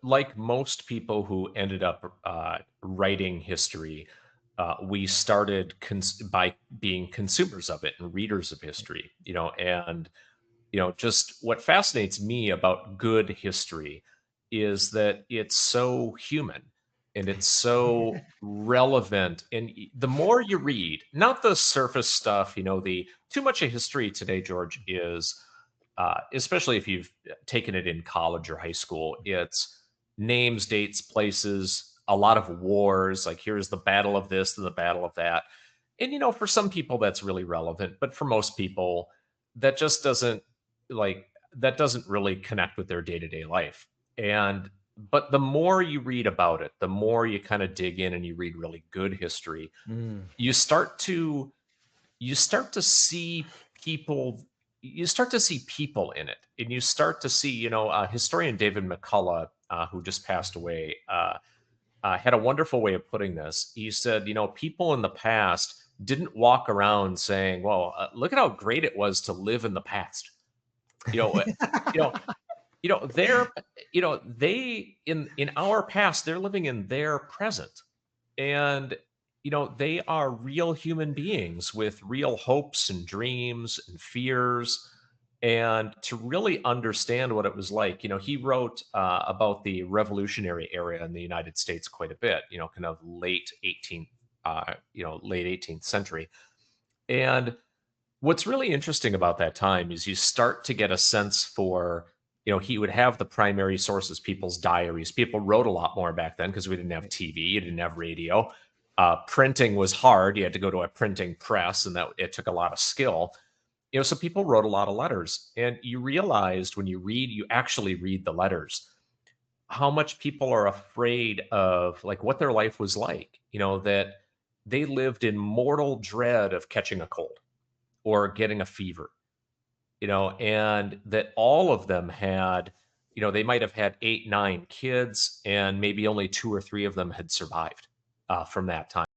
like most people who ended up writing history, we started by being consumers of it and readers of history, and just what fascinates me about good history is that it's so human and it's so relevant. And the more you read, not the surface stuff, the too much of history today, George, is especially if you've taken it in college or high school, it's names, dates, places, a lot of wars. Like here's the battle of this and the battle of that. And for some people that's really relevant, but for most people, that just doesn't like that doesn't really connect with their day-to-day life. And but the more you read about it, the more you kind of dig in and you read really good history, Mm. you start to you start to see people you start to see people in it, and you start to see historian David McCullough, who just passed away, had a wonderful way of putting this. He said, people in the past didn't walk around saying, well, look at how great it was to live in the past. you know uh, you know they're they in our past, they're living in their present, and they are real human beings with real hopes and dreams and fears. And to really understand what it was like, he wrote about the revolutionary era in the United States quite a bit, kind of late 18th century. And what's really interesting about that time is you start to get a sense for, he would have the primary sources, people's diaries. People wrote a lot more back then because we didn't have Right. TV, you didn't have radio. Printing was hard. You had to go to a printing press, and that it took a lot of skill. So people wrote a lot of letters, and you realized when you actually read the letters, how much people are afraid of like what their life was like. That they lived in mortal dread of catching a cold or getting a fever, and that all of them had, they might have had 8, 9 kids, and maybe only 2 or 3 of them had survived from that time.